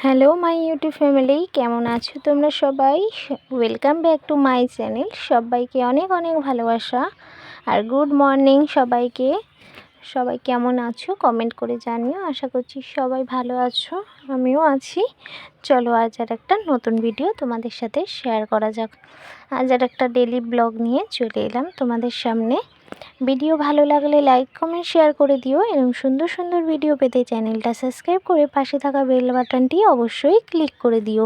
Hello my YouTube family, কেমন আছো তোমরা সবাই? Welcome back to my channel. সবাইকে অনেক অনেক ভালোবাসা আর গুড মর্নিং সবাইকে। সবাই কেমন আছো কমেন্ট করে জানিও। আশা করছি সবাই ভালো আছো, আমিও আছি। চলো আজ আর একটা নতুন ভিডিও তোমাদের সাথে শেয়ার করা যাক। আজ আর একটা ডেলি ব্লগ নিয়ে চলে এলাম তোমাদের সামনে। ভিডিও ভালো লাগলে লাইক কমেন্ট শেয়ার করে দিও। এরকম সুন্দর সুন্দর ভিডিও পেতে চ্যানেলটা সাবস্ক্রাইব করে পাশে থাকা বেল বাটনটি অবশ্যই ক্লিক করে দিও।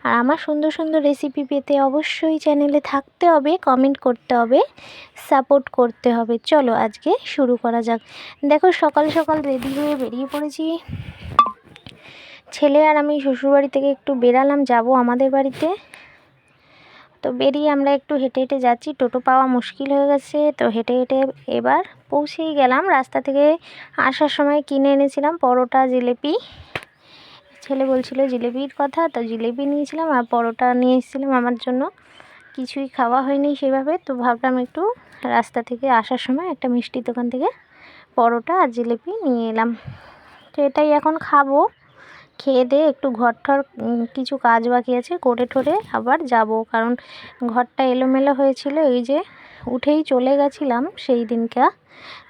আর আমার সুন্দর সুন্দর রেসিপি পেতে অবশ্যই চ্যানেলে থাকতে হবে, কমেন্ট করতে হবে, সাপোর্ট করতে হবে। চলো আজকে শুরু করা যাক। দেখো সকাল সকাল রেডি হয়ে বেরিয়ে পড়েছি। ছেলে আর আমি শ্বশুরবাড়ি থেকে একটু বেরালাম, যাব আমাদের বাড়িতে। তো বেরিয়ে আমরা একটু হেঁটে হেঁটে যাচ্ছি, টোটো পাওয়া মুশকিল হয়ে গেছে। তো হেঁটে হেঁটে এবার পৌঁছেই গেলাম। রাস্তা থেকে আসার সময় কিনে এনেছিলাম পরোটা, জিলিপি। ছেলে বলছিল জিলিপির কথা, তো জিলিপি নিয়েছিলাম আর পরোটা নিয়ে এসেছিলাম আমার জন্য। কিছুই খাওয়া হয়নি সেভাবে, তো ভাবলাম একটু রাস্তা থেকে আসার সময় একটা মিষ্টির দোকান থেকে পরোটা আর জিলিপি নিয়ে এলাম। তো এটাই এখন খাবো। খেয়ে দিয়ে একটু ঘর কিছু কাজ বাকি আছে করে ঠোরে আবার যাব, কারণ ঘরটা এলোমেলো হয়েছিল, এই যে উঠেই চলে গেছিলাম সেই দিনকা।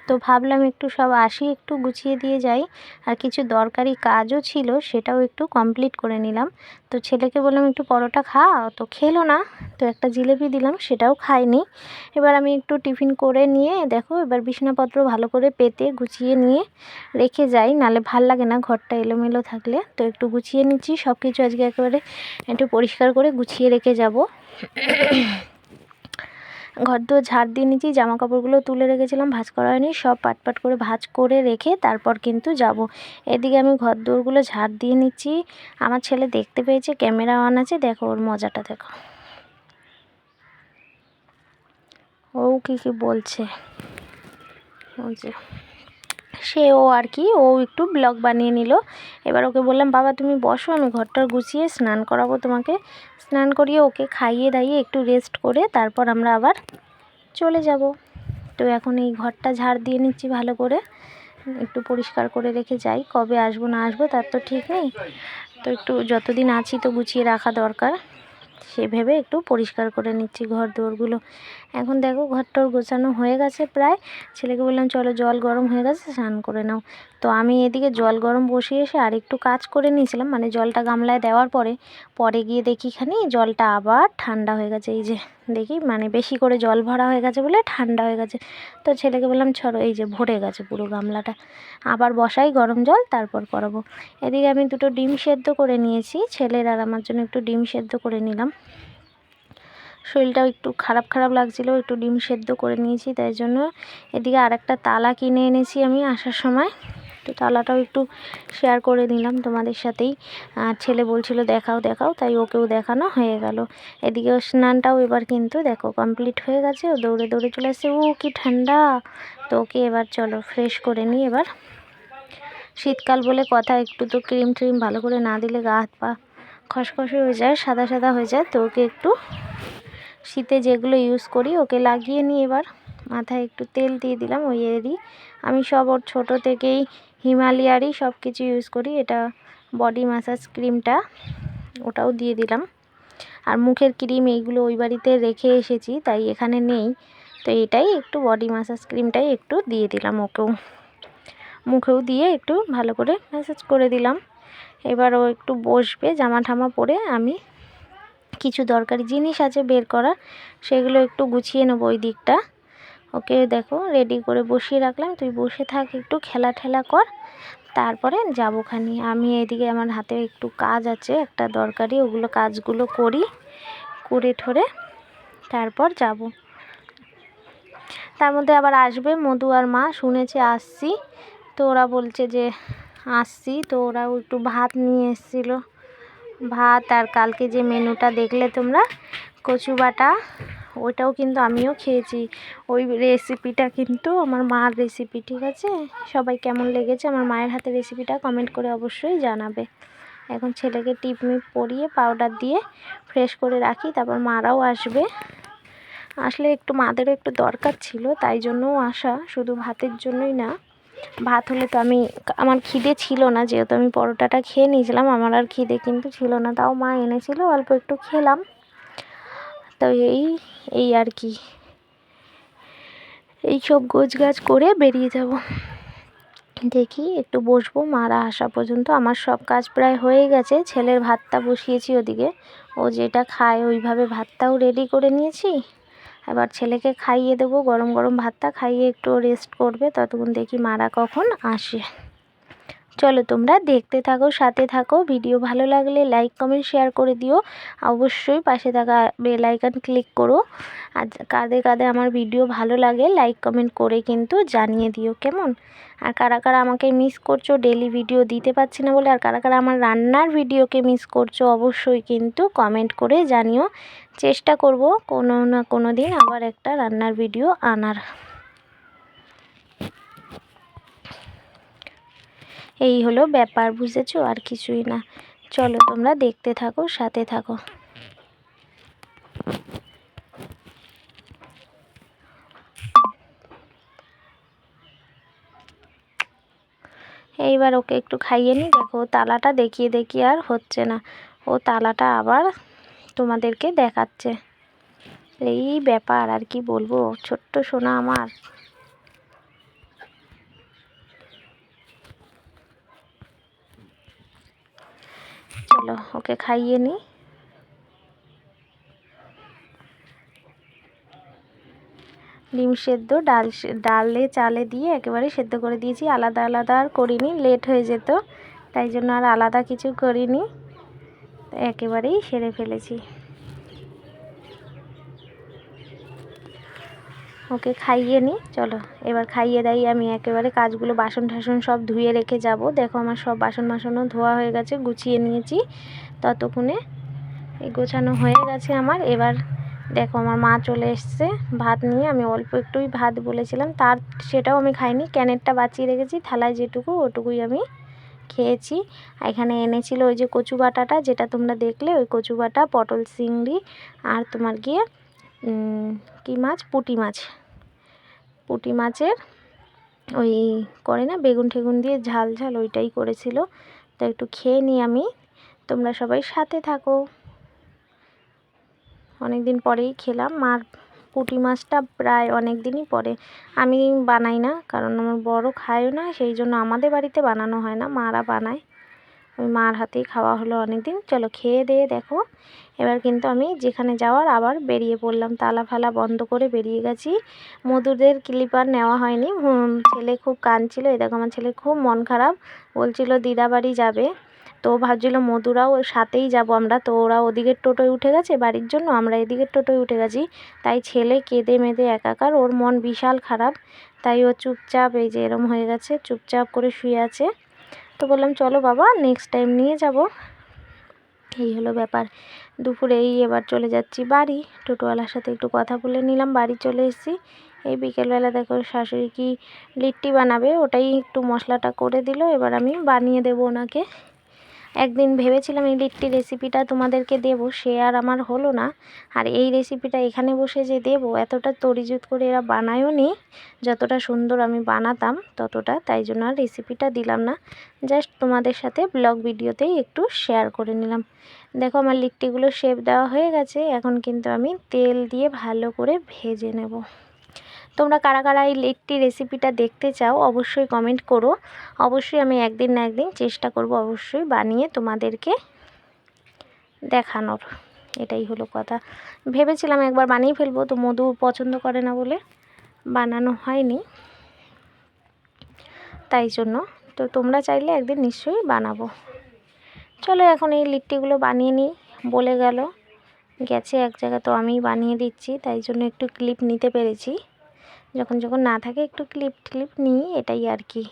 তো ভাবলাম একটু সব আসি একটু গুছিয়ে দিয়ে যাই। আর কিছু দরকারি কাজও ছিল, সেটাও একটু কমপ্লিট করে নিলাম। তো ছেলেকে বললাম একটু পরোটা খা, তো খেলো না। তো একটা জিলিপি দিলাম, সেটাও খায়নি। এবার আমি একটু টিফিন করে নিয়ে দেখো এবার বিছানাপত্র ভালো করে পেতে গুছিয়ে নিয়ে রেখে যাই, নালে ভাল লাগে না ঘরটা এলোমেলো থাকলে। তো একটু গুছিয়ে নিচ্ছি সব কিছু, আজকে একেবারে একটু পরিষ্কার করে গুছিয়ে রেখে যাব। ঘর দুয়ার ঝাড় দিয়ে নিচ্ছি, জামা কাপড়গুলো তুলে রেখেছিলাম, ভাঁজ করা হয়নি, সব পাট করে ভাঁজ করে রেখে তারপর কিন্তু যাব। এদিকে আমি ঘর দুয়ারগুলো ঝাড় দিয়ে নিচ্ছি। আমার ছেলে দেখতে পেয়েছে ক্যামেরা অন আছে, দেখো ওর মজাটা দেখো। ও কি বলছে, ও আর কি ও একটু ব্লগ বানিয়ে নিল। এবার ওকে বললাম বাবা তুমি বসো, আমি ঘরটার গুছিয়ে স্নান করাবো তোমাকে। স্নান করিয়ে ওকে খাইয়ে দাইয়ে একটু রেস্ট করে তারপর আমরা আবার চলে যাব। তো এখন এই ঘরটা ঝাড় দিয়ে নিচ্ছি ভালো করে, একটু পরিষ্কার করে রেখে যাই। কবে আসবো না আসবো তার তো ঠিক নেই, তো একটু যতদিন আছি তো গুছিয়ে রাখা দরকার, সে ভেবে একটু পরিষ্কার করে নিচ্ছি ঘর দুয়ারগুলো। এখন দেখো ঘরটার গোছানো হয়ে গেছে প্রায়। ছেলেকে বললাম চলো জল গরম হয়ে গেছে স্নান করে নাও। তো আমি এদিকে জল গরম বসিয়ে এসে আর একটু কাজ করে নিয়েছিলাম, মানে জলটা গামলায় দেওয়ার পরে গিয়ে দেখি খানি জলটা আবার ঠান্ডা হয়ে গেছে। এই যে দেখি মানে বেশি করে জল ভরা হয়ে গেছে বলে ঠান্ডা হয়ে গেছে। তো ছেলেকে বললাম ছড়ো, এই যে ভরে গেছে পুরো গামলাটা, আবার বসাই গরম জল তারপর করাবো। এদিকে আমি দুটো ডিম সেদ্ধ করে নিয়েছি, ছেলের আর আমার জন্য একটু ডিম সেদ্ধ করে নিলাম। শরীরটাও একটু খারাপ খারাপ লাগছিলো, একটু ডিম সেদ্ধ করে নিয়েছি তাই জন্য। এদিকে আর একটা তালা কিনে এনেছি আমি আসার সময়, তো তালাটাও একটু শেয়ার করে নিলাম তোমাদের সাথেই। আর ছেলে বলছিল দেখাও দেখাও, তাই ওকেও দেখানো হয়ে গেল। এদিকে স্নানটাও এবার কিন্তু দেখো কমপ্লিট হয়ে গেছে, ও দৌড়ে দৌড়ে চলে আসছে, ও কি ঠান্ডা। তো ওকে এবার চলো ফ্রেশ করে নিই। এবার শীতকাল বলে কথা, একটু তো ক্রিম ট্রিম ভালো করে না দিলে গা হাত পা খসখসে হয়ে যায়, সাদা সাদা হয়ে যায়। তো ওকে একটু শীতে যেগুলো ইউজ করি ওকে লাগিয়ে নিই। এবার মাথায় একটু তেল দিয়ে দিলাম, ওই এরই আমি সব ওর ছোটো থেকেই হিমালয়ারই সব কিছু ইউজ করি। এটা বডি ম্যাসাজ ক্রিমটা, ওটাও দিয়ে দিলাম। আর মুখের ক্রিম এইগুলো ওই বাড়িতে রেখে এসেছি তাই এখানে নেই, তো এটাই একটু বডি ম্যাসাজ ক্রিমটাই একটু দিয়ে দিলাম ওকেও, মুখেও দিয়ে একটু ভালো করে ম্যাসাজ করে দিলাম। এবার ও একটু বসবে, জামা ঠামা পরে আমি কিছু দরকারি জিনিস আছে বের করা, সেগুলো একটু গুছিয়ে নেবো ওই দিকটা। ওকে দেখো রেডি করে বসিয়ে রাখলাম, তুই বসে থাক একটু খেলা ঠেলা কর, তারপরে যাবো খানি। আমি এদিকে আমার হাতে একটু কাজ আছে একটা দরকারি, ওগুলো কাজগুলো করি, করে ঠোরে তারপর যাব। তার মধ্যে আবার আসবে মধু আর মা, শুনেছে আসছি, তো ওরা বলছে যে আসছি, তো ওরাও একটু ভাত নিয়ে এসেছিলো। ভাত আর কালকে যে মেনুটা দেখলে তোমরা কচু বাটা, ওইটাও কিন্তু আমিও খেয়েছি। ওই রেসিপিটা কিন্তু আমার মার রেসিপি, ঠিক আছে? সবাই কেমন লেগেছে আমার মায়ের হাতের রেসিপিটা কমেন্ট করে অবশ্যই জানাবে। এখন ছেলেকে টিপ মিপ পরিয়ে পাউডার দিয়ে ফ্রেশ করে রাখি, তারপর মারাও আসবে। আসলে একটু মাদেরও একটু দরকার ছিল, তাই জন্যও আসা, শুধু ভাতের জন্যই না। ভাত হলে তো আমার খিদে ছিল না, যেহেতু আমি পরোটাটা খেয়ে নিয়েছিলাম, আমার আর খিদে কিন্তু ছিল না। তাও মা এনেছিল, অল্প একটু খেলাম। তো এই আর কি, এইসব গোছগাছ করে বেরিয়ে যাব। দেখি একটু বসবো, মারা আসা পর্যন্ত। আমার সব কাজ প্রায় হয়ে গেছে। ছেলের ভাতটা বসিয়েছি ওদিকে, ও যেটা খায় ওইভাবে ভাতটাও রেডি করে নিয়েছি। এবার ছেলেকে খাইয়ে দেবো, গরম গরম ভাতটা খাইয়ে একটু রেস্ট করবে। ততক্ষণ দেখি মারা কখন আসে। চলো তোমরা দেখতে থাকো, সাথে থাকো। ভিডিও ভালো লাগলে লাইক কমেন্ট শেয়ার করে দিও। অবশ্যই পাশে থাকা বেল আইকন ক্লিক করো। আর কাদের কাদের আমার ভিডিও ভালো লাগে লাইক কমেন্ট করে কিন্তু জানিয়ে দিও, কেমন? আর কারা কারা আমাকে মিস করছো ডেলি ভিডিও দিতে পারছি না বলে, আর কারা কারা আমার রান্নার ভিডিওকে মিস করছো, অবশ্যই কিন্তু কমেন্ট করে জানিও। চেষ্টা করব কোনো না কোনো দিন আবার একটা রান্নার ভিডিও আনার। এই হলো ব্যাপার, বুঝেছো? আর কিছুই না। চলো তোমরা দেখতে থাকো, সাথে থাকো। এইবার ওকে একটু খাইয়ে নিই। দেখো তালাটা দেখিয়ে দেখিয়ে আর হচ্ছে না, ও তালাটা আবার তোমাদেরকে দেখাচ্ছে। এই ব্যাপার, আর কি বলবো, ছোট্ট সোনা আমার। চলো ওকে খাইয়ে নিই। ডিম সেদ্ধ, ডালে চালে দিয়ে একেবারে সেদ্ধ করে দিয়েছি, আলাদা আলাদা আর করিনি, লেট হয়ে যেত, তাই জন্য আর আলাদা কিছু করিনি, একেবারেই সেরে ফেলেছি। ওকে খাইয়ে নিই। চলো এবার খাইয়ে দাই, আমি একেবারে কাজগুলো, বাসন টাসন সব ধুয়ে রেখে যাব। দেখো আমার সব বাসন বাসনও ধোয়া হয়ে গেছে, গুছিয়ে নিয়েছি ততক্ষণে। এই গোছানো হয়ে গেছে আমার। এবার দেখো আমার মা চলে এসছে ভাত নিয়ে। আমি অল্প একটুই ভাত বলেছিলাম, সেটাও আমি খাইনি, ক্যানেরটা বাঁচিয়ে রেখেছি, থালায় যেটুকু ওটুকুই আমি খেয়েছি। এখানে এনেছিল ওই যে কচু বাটাটা, যেটা তোমরা দেখলে, ওই কচু বাটা, পটল চিংড়ি, আর তোমার গিয়ে কি মাছ, পুঁটি মাছের ওই করে না বেগুন ঠেগুন দিয়ে ঝাল ঝাল, ওইটাই করেছিল। তো একটু খেয়ে নিই আমি, তোমরা সবাই সাথে থাকো। অনেক দিন পরেই খেলাম। মার পুঁটি মাছটা প্রায় অনেক দিনই পরে, আমি বানাই না, কারণ আমার বড় খায়ও না, সেই জন্য আমাদের বাড়িতে বানানো হয় না, মারা বানায়। ওই মার হাতেই খাওয়া হলো অনেক দিন। চলো খেয়ে দিয়ে দেখো। এবার কিন্তু আমি যেখানে যাওয়ার আবার বেরিয়ে পড়লাম, তালা ফালা বন্ধ করে বেরিয়ে গেছি। মধুদের ক্লিপার নেওয়া হয়নি, ছেলে খুব কাঁদছিল। এই দেখো আমার ছেলে খুব মন খারাপ, বলছিল দিদা বাড়ি যাবে। তো ভাবছিল মধুরাও ওর সাথেই যাব আমরা, তো ওরা ওদিকের টোটোয় উঠে গেছে বাড়ির জন্য, আমরা এদিকের টোটোয় উঠে গেছি। তাই ছেলে কেঁদে মেদে একাকার, ওর মন বিশাল খারাপ। তাই ও চুপচাপ, এই যে এরম হয়ে গেছে, চুপচাপ করে শুয়ে আছে। তো বললাম চলো বাবা নেক্সট টাইম নিয়ে যাব। এই হলো ব্যাপার। দুপুরেই এবার চলে যাচ্ছি বাড়ি, টোটোওয়ালার সাথে একটু কথা বলে নিলাম, বাড়ি চলে এসেছি। এই বিকেলবেলা দেখো শাশুড়ি কি লিট্টি বানাবে, ওটাই একটু মশলাটা করে দিল, এবার আমি বানিয়ে দেবো ওনাকে। একদিন ভেবেছিলাম এই লিট্টি রেসিপিটা তোমাদেরকে দেবো, সে আর আমার হলো না। আর এই রেসিপিটা এখানে বসে যে দেবো, এতটা তরিজুত করে এরা বানায়ও নি, যতটা সুন্দর আমি বানাতাম ততটা, তাই জন্য আর রেসিপিটা দিলাম না। জাস্ট তোমাদের সাথে ব্লগ ভিডিওতেই একটু শেয়ার করে নিলাম। দেখো আমার লিট্টিগুলো শেপ দেওয়া হয়ে গেছে, এখন কিন্তু আমি তেল দিয়ে ভালো করে ভেজে নেব। তোমরা কারা কারা এই লিট্টি রেসিপিটা দেখতে চাও অবশ্যই কমেন্ট করো। অবশ্যই আমি একদিন না একদিন চেষ্টা করব অবশ্যই বানিয়ে তোমাদেরকে দেখানোর। এটাই হলো কথা। ভেবেছিলাম একবার বানিয়ে ফেলবো, তো মধু পছন্দ করে না বলে বানানো হয়নি, তাই জন্য। তো তোমরা চাইলে একদিন নিশ্চয়ই বানাবো। চলো এখন এই লিট্টিগুলো বানিয়ে নিই। বলে গেছে এক জায়গা, তো আমি বানিয়ে দিচ্ছি, তাই জন্য একটু ক্লিপ নিতে পেরেছি। যখন না থাকে একটু ক্লিপ নিই, এটাই আর কি।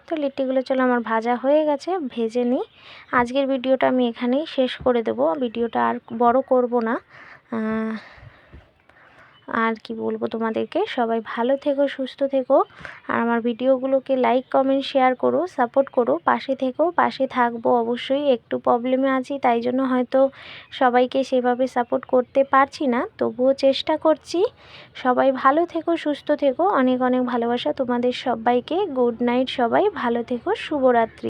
তো লিট্টিগুলো চলো আমার ভাজা হয়ে গেছে, ভেজে নিই। আজকের ভিডিওটা আমি এখানেই শেষ করে দেবো, ভিডিওটা আর বড় করব না। আর কি বলবো তোমাদেরকে, সবাই ভালো থেকো, সুস্থ থেকো, আর আমার ভিডিওগুলোকে লাইক কমেন্ট শেয়ার করো, সাপোর্ট করো, পাশে থেকো। পাশে থাকবো অবশ্যই, একটু প্রবলেমে আছি তাই জন্য হয়তো সবাইকে সেভাবে সাপোর্ট করতে পারছি না, তবুও চেষ্টা করছি। সবাই ভালো থেকো, সুস্থ থেকো, অনেক অনেক ভালোবাসা তোমাদের সবাইকে। গুড নাইট, সবাই ভালো থেকো, শুভরাত্রি।